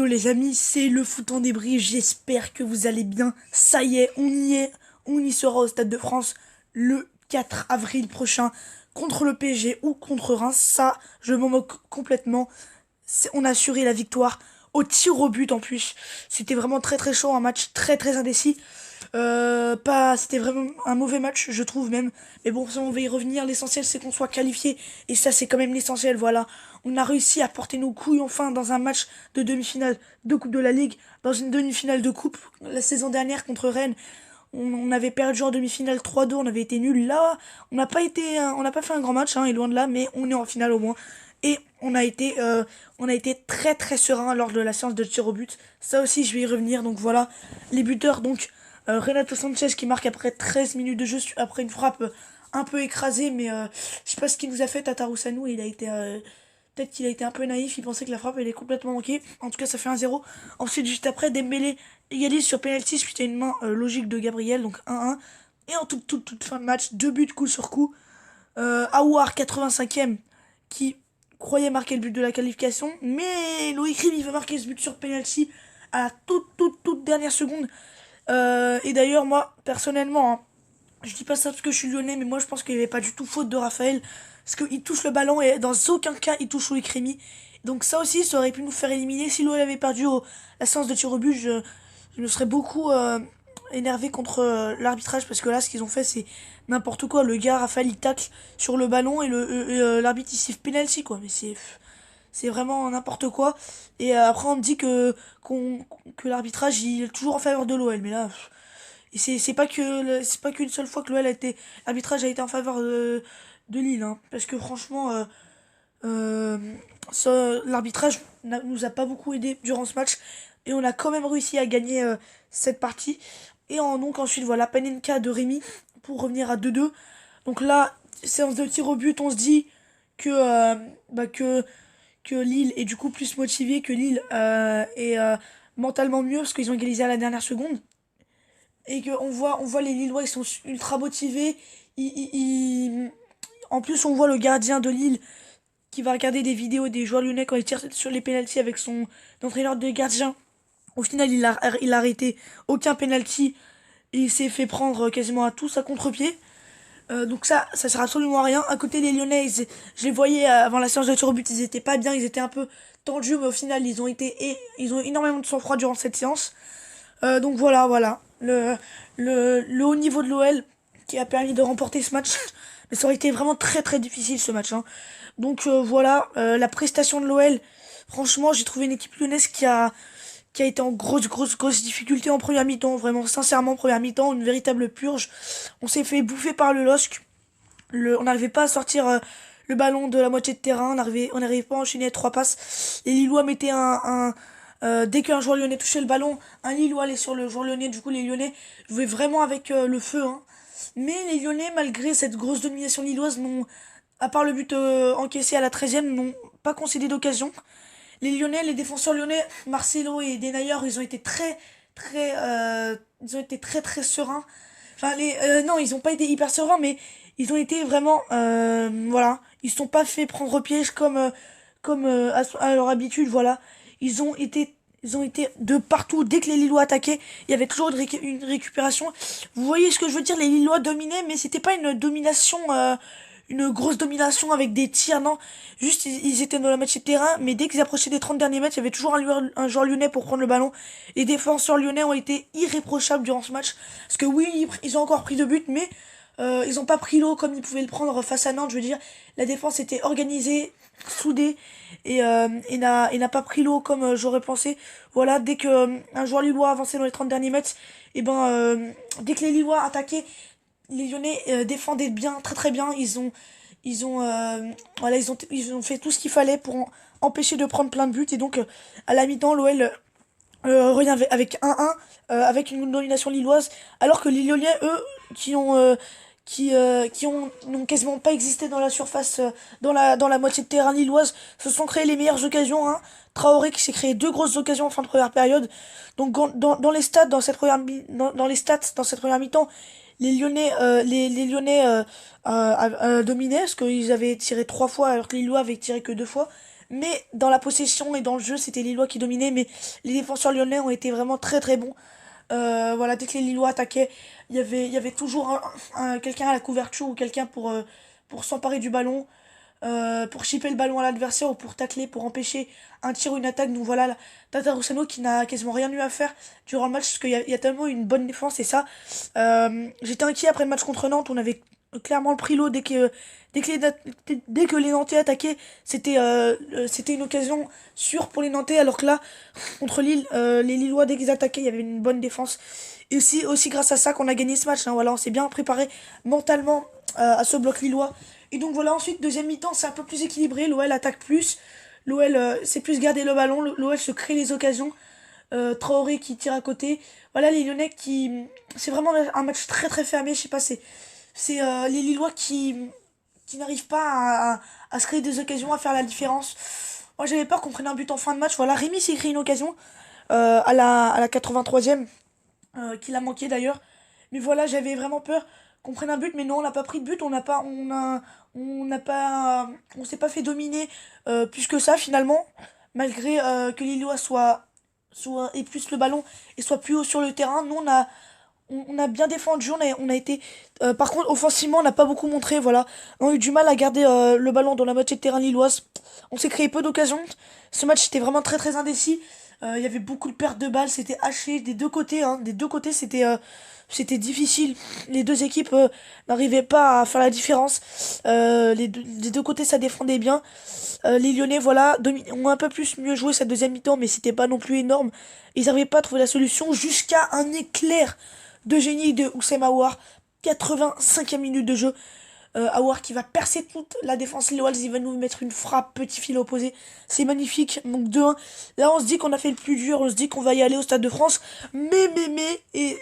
Yo les amis, c'est le foot en débris, j'espère que vous allez bien. Ça y est, on y sera au Stade de France le 4 avril prochain contre le PSG ou contre Reims. Ça, je m'en moque complètement. On a assuré la victoire au tir au but en plus. C'était vraiment très très chaud, un match très très indécis. C'était vraiment un mauvais match, je trouve même. Mais bon, ça, on va y revenir. L'essentiel, c'est qu'on soit qualifié. Et ça, c'est quand même l'essentiel, voilà. On a réussi à porter nos couilles enfin dans un match de demi-finale de Coupe de la Ligue, dans une demi-finale de Coupe. La saison dernière contre Rennes, on avait perdu en demi-finale 3-2, on avait été nuls. Là, on n'a pas fait un grand match, hein, et loin de là, mais on est en finale au moins. Et on a été très très serein lors de la séance de tir au but. Ça aussi, je vais y revenir. Donc voilà, les buteurs, donc Renato Sanchez qui marque après 13 minutes de jeu, après une frappe un peu écrasée, mais je sais pas ce qu'il nous a fait Tatarusanu, il a été... peut-être qu'il a été un peu naïf, il pensait que la frappe elle est complètement manquée. En tout cas, ça fait 1-0. Ensuite, juste après, Dembélé égalise sur penalty suite à une main logique de Gabriel, donc 1-1. Et en toute fin de match, deux buts coup sur coup. Aouar, 85e, qui croyait marquer le but de la qualification, mais Loïc Riby veut marquer ce but sur penalty à la toute dernière seconde. Et d'ailleurs, moi, personnellement, hein, je dis pas ça parce que je suis lyonnais, mais moi je pense qu'il n'y avait pas du tout faute de Raphaël. Parce qu'il touche le ballon et dans aucun cas il touche Loïc Rémy. Donc ça aussi, ça aurait pu nous faire éliminer. Si l'OL avait perdu la séance de tir au but, je me serais beaucoup énervé contre l'arbitrage. Parce que là, ce qu'ils ont fait, c'est n'importe quoi. Le gars, Raphaël, il tacle sur le ballon et l'arbitre il siffle penalty, quoi. Mais c'est vraiment n'importe quoi. Et après, on me dit que l'arbitrage il est toujours en faveur de l'OL. Mais là, et c'est pas qu'une seule fois que l'arbitrage a été en faveur de Lille, hein. Parce que franchement, euh, l'arbitrage nous a pas beaucoup aidé durant ce match. Et on a quand même réussi à gagner cette partie. Donc ensuite, voilà, Panenka de Rémi pour revenir à 2-2. Donc là, séance de tir au but, on se dit que, que Lille est du coup plus motivé, que Lille est mentalement mieux parce qu'ils ont égalisé à la dernière seconde. Et que on voit les Lillois, ils sont ultra motivés. En plus, on voit le gardien de Lille qui va regarder des vidéos des joueurs lyonnais quand ils tirent sur les pénaltys avec son entraîneur de gardien. Au final, il a arrêté aucun pénalty et il s'est fait prendre quasiment à tous à contre-pied. Donc ça sert absolument à rien. À côté des Lyonnais, je les voyais avant la séance de tir au but, ils étaient pas bien, ils étaient un peu tendus, mais au final, ils ont énormément de sang-froid durant cette séance. Donc voilà. Le haut niveau de l'OL qui a permis de remporter ce match. Mais ça aurait été vraiment très très difficile ce match, hein. Donc voilà, la prestation de l'OL. Franchement, j'ai trouvé une équipe lyonnaise qui a été en grosse difficulté en première mi-temps. Vraiment, sincèrement, première mi-temps, une véritable purge. On s'est fait bouffer par le LOSC. On n'arrivait pas à sortir le ballon de la moitié de terrain. On n'arrivait pas à enchaîner trois passes. Les Lillois mettaient dès qu'un joueur lyonnais touchait le ballon, un Lillois allait sur le joueur lyonnais. Du coup, les Lyonnais jouaient vraiment avec le feu, hein. Mais les Lyonnais, malgré cette grosse domination lilloise, à part le but encaissé à la 13e, n'ont pas concédé d'occasion. Les Lyonnais, les défenseurs lyonnais, Marcelo et Denayer, ils ont été très sereins. Enfin, non, ils ont pas été hyper sereins, mais ils ont été vraiment, voilà, ils se sont pas fait prendre au piège comme à leur habitude, voilà. Ils ont été, ils ont été de partout. Dès que les Lillois attaquaient, il y avait toujours une récupération. Vous voyez ce que je veux dire? Les Lillois dominaient, mais c'était pas une domination, une grosse domination avec des tirs, non. Juste, ils étaient dans la moitié de terrain, mais dès qu'ils approchaient des 30 derniers mètres, il y avait toujours un joueur lyonnais pour prendre le ballon. Les défenseurs lyonnais ont été irréprochables durant ce match. Parce que oui, ils ont encore pris deux buts, mais ils ont pas pris l'eau comme ils pouvaient le prendre face à Nantes. Je veux dire, la défense était organisée, soudée, et n'a pas pris l'eau comme j'aurais pensé. Voilà, dès que un joueur lillois avançait dans les 30 derniers mètres, et dès que les Lillois attaquaient, les Lyonnais défendaient bien, très bien. Voilà, ils ont fait tout ce qu'il fallait pour empêcher de prendre plein de buts. Et donc, à la mi-temps, l'OL revient avec 1-1, avec une domination lilloise, alors que les Lyonnais, eux, n'ont quasiment pas existé dans la surface, dans la moitié de terrain lilloise, se sont créés les meilleures occasions, hein. Traoré qui s'est créé deux grosses occasions en fin de première période. Donc dans les stats dans les stats dans cette première mi-temps, les Lyonnais dominaient parce qu'ils avaient tiré trois fois alors que les Lillois avaient tiré que deux fois. Mais dans la possession et dans le jeu, c'était les Lillois qui dominaient. Mais les défenseurs lyonnais ont été vraiment très très bons. Voilà, dès que les Lillois attaquaient, il y avait toujours quelqu'un à la couverture ou quelqu'un pour s'emparer du ballon, pour chipper le ballon à l'adversaire ou pour tacler, pour empêcher un tir ou une attaque. Donc voilà, Tata Rossano qui n'a quasiment rien eu à faire durant le match parce qu'il y a tellement une bonne défense et ça. J'étais inquiet après le match contre Nantes, on avait clairement pris l'eau dès que les Nantais attaquaient, c'était une occasion sûre pour les Nantais alors que là contre Lille, les Lillois dès qu'ils attaquaient, il y avait une bonne défense. Et aussi grâce à ça qu'on a gagné ce match, hein. Voilà, on s'est bien préparé mentalement à ce bloc lillois. Et donc voilà, ensuite, deuxième mi-temps, c'est un peu plus équilibré. L'OL attaque plus. L'OL sait plus garder le ballon. L'OL se crée les occasions. Traoré qui tire à côté. Voilà, les Lyonnais qui. C'est vraiment un match très très fermé. Je sais pas, c'est les Lillois qui n'arrivent pas à se créer des occasions, à faire la différence. Moi, j'avais peur qu'on prenne un but en fin de match. Voilà, Rémi s'est créé une occasion à la 83e, qu'il a manqué d'ailleurs. Mais voilà, j'avais vraiment peur qu'on prenne un but, mais non, on n'a pas pris de but, on n'a pas, on s'est pas fait dominer plus que ça finalement, malgré que les Lillois aient plus le ballon et soient plus haut sur le terrain. Nous, on a bien défendu, on a été. Par contre, offensivement, on n'a pas beaucoup montré, voilà. On a eu du mal à garder le ballon dans la moitié de terrain lilloise. On s'est créé peu d'occasions. Ce match était vraiment très très indécis. Il y avait beaucoup de pertes de balles, c'était haché des deux côtés, hein. Des deux côtés, c'était difficile. Les deux équipes n'arrivaient pas à faire la différence. Des deux côtés, ça défendait bien. Les Lyonnais, voilà, ont un peu plus mieux joué cette deuxième mi-temps, mais c'était pas non plus énorme. Ils n'arrivaient pas à trouver la solution jusqu'à un éclair de génie de Houssem Aouar. 85e minute de jeu. Aouar qui va percer toute la défense lilloise, il va nous mettre une frappe petit fil opposé. C'est magnifique. Donc 2-1. Là, on se dit qu'on a fait le plus dur, on se dit qu'on va y aller au Stade de France. Et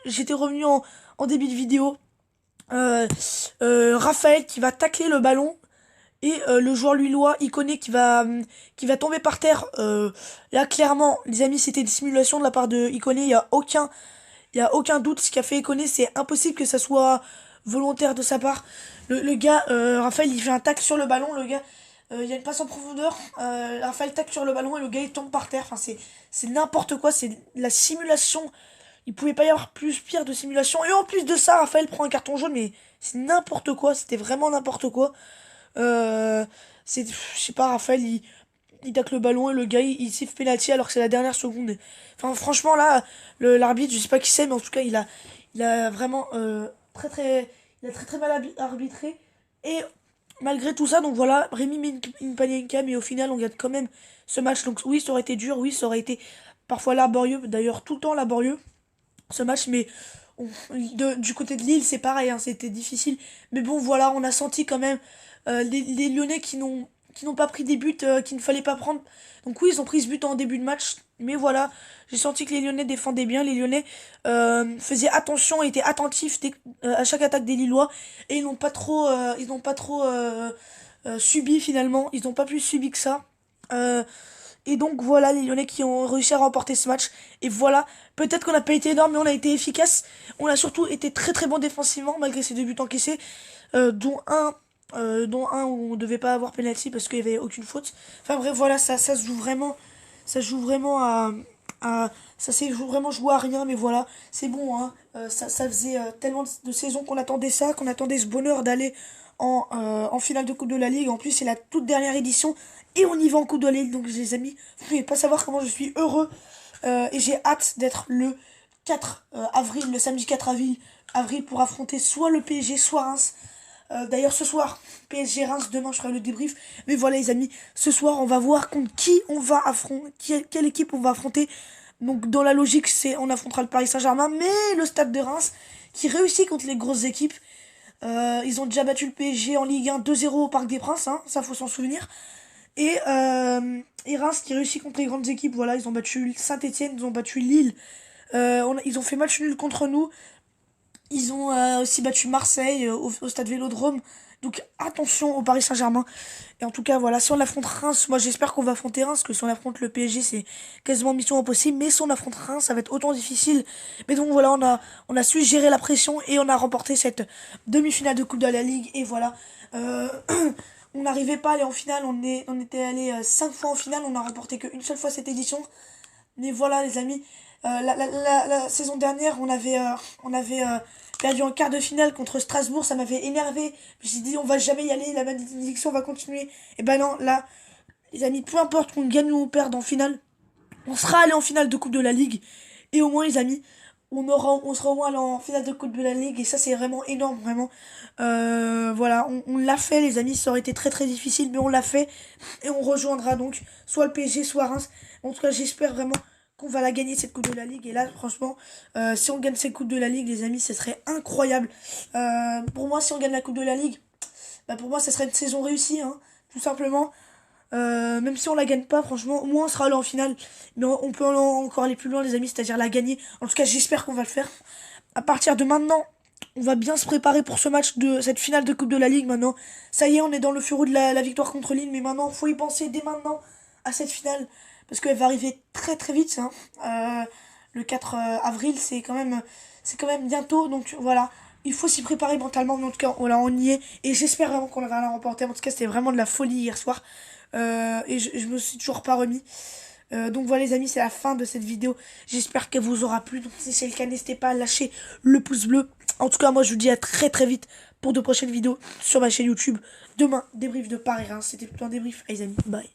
j'étais revenu en début de vidéo. Raphaël qui va tacler le ballon et le joueur lillois Ikoné qui va tomber par terre. Là clairement les amis, c'était une simulation de la part de Ikoné, il y a aucun doute. Ce qu'a fait Ikoné, c'est impossible que ça soit volontaire de sa part. Le gars, Raphaël, il fait un tac sur le ballon. Le gars, il y a une passe en profondeur. Raphaël tac sur le ballon et le gars il tombe par terre. Enfin, c'est n'importe quoi. C'est la simulation. Il pouvait pas y avoir plus pire de simulation. Et en plus de ça, Raphaël prend un carton jaune. Mais c'est n'importe quoi. C'était vraiment n'importe quoi. Euh, je sais pas, Raphaël, il tacle le ballon et le gars il siffle penalty alors que c'est la dernière seconde. Enfin, franchement, là, l'arbitre, je sais pas qui c'est, mais en tout cas, il a vraiment très très, il a très très mal arbitré. Et malgré tout ça, donc voilà, Rémi met une Panenka, mais au final, on gagne quand même ce match. Donc oui, ça aurait été dur, oui, ça aurait été parfois laborieux, d'ailleurs tout le temps laborieux ce match, mais du côté de Lille, c'est pareil, hein, c'était difficile. Mais bon, voilà, on a senti quand même les Lyonnais qui n'ont pas pris des buts qu'il ne fallait pas prendre. Donc oui, ils ont pris ce but en début de match, mais voilà, j'ai senti que les Lyonnais défendaient bien, les Lyonnais faisaient attention, étaient attentifs à chaque attaque des Lillois, et ils n'ont pas trop subi finalement, ils n'ont pas plus subi que ça. Euh, et donc voilà les Lyonnais qui ont réussi à remporter ce match. Et voilà, peut-être qu'on n'a pas été énorme, mais on a été efficace. On a surtout été très très bon défensivement malgré ces deux buts encaissés, dont un où on devait pas avoir penalty parce qu'il y avait aucune faute. Enfin bref, voilà, ça se joue vraiment, ça se joue vraiment ça s'est vraiment joué à rien, mais voilà, c'est bon, hein. Ça faisait tellement de saisons qu'on attendait ça, qu'on attendait ce bonheur d'aller en finale de Coupe de la Ligue. En plus, c'est la toute dernière édition et on y va en Coupe de la Ligue. Donc, les amis, vous pouvez pas savoir comment je suis heureux et j'ai hâte d'être le 4 avril, le samedi 4 avril pour affronter soit le PSG, soit Reims. D'ailleurs, ce soir, PSG Reims, demain je ferai le débrief. Mais voilà, les amis, ce soir, on va voir contre qui on va affronter, quelle équipe on va affronter. Donc, dans la logique, on affrontera le Paris Saint-Germain, mais le Stade de Reims qui réussit contre les grosses équipes. Ils ont déjà battu le PSG en Ligue 1 2-0 au Parc des Princes, hein, ça faut s'en souvenir. Et Reims qui réussit contre les grandes équipes, voilà, ils ont battu Saint-Etienne, ils ont battu Lille. Ils ont fait match nul contre nous. Ils ont aussi battu Marseille au stade Vélodrome. Donc attention au Paris Saint-Germain. Et en tout cas, voilà, si on affronte Reims, moi j'espère qu'on va affronter Reims, parce que si on affronte le PSG, c'est quasiment mission impossible. Mais si on affronte Reims, ça va être autant difficile. Mais donc voilà, on a su gérer la pression et on a remporté cette demi-finale de Coupe de la Ligue. Et voilà. Euh, On n'arrivait pas à aller en finale, on était allé 5 fois en finale, on n'a remporté qu'une seule fois cette édition. Mais voilà les amis, la saison dernière on avait perdu en quart de finale contre Strasbourg, ça m'avait énervé. Je me suis dit on va jamais y aller, la malédiction va continuer. Et ben non, là les amis, peu importe qu'on gagne ou on perde en finale, on sera allé en finale de Coupe de la Ligue. Et au moins les amis, on sera au moins allé en finale de Coupe de la Ligue. Et ça c'est vraiment énorme, vraiment. Voilà, on l'a fait les amis, ça aurait été très très difficile, mais on l'a fait. Et on rejoindra donc soit le PSG, soit Reims. En tout cas j'espère vraiment qu'on va la gagner cette Coupe de la Ligue. Et là franchement, si on gagne cette Coupe de la Ligue les amis, ce serait incroyable. Pour moi si on gagne la Coupe de la Ligue, bah pour moi ça serait une saison réussie, hein, tout simplement. Même si on la gagne pas, franchement, au moins on sera allé en finale. Mais on peut encore aller plus loin, les amis, c'est-à-dire la gagner. En tout cas, j'espère qu'on va le faire. À partir de maintenant, on va bien se préparer pour ce match de cette finale de Coupe de la Ligue maintenant. Ça y est, on est dans le feu rouge de la victoire contre Lille, mais maintenant, faut y penser dès maintenant à cette finale. Parce qu'elle va arriver très très vite, hein. Le 4 avril, c'est quand même bientôt, donc voilà. Il faut s'y préparer mentalement, mais en tout cas, voilà, on y est. Et j'espère vraiment qu'on va la remporter. En tout cas, c'était vraiment de la folie hier soir. Et je me suis toujours pas remis. Donc voilà les amis, c'est la fin de cette vidéo. J'espère qu'elle vous aura plu. Donc si c'est le cas, n'hésitez pas à lâcher le pouce bleu. En tout cas, moi je vous dis à très très vite pour de prochaines vidéos sur ma chaîne YouTube. Demain, débrief de Paris-Reims. C'était plutôt un débrief. Allez les amis, bye.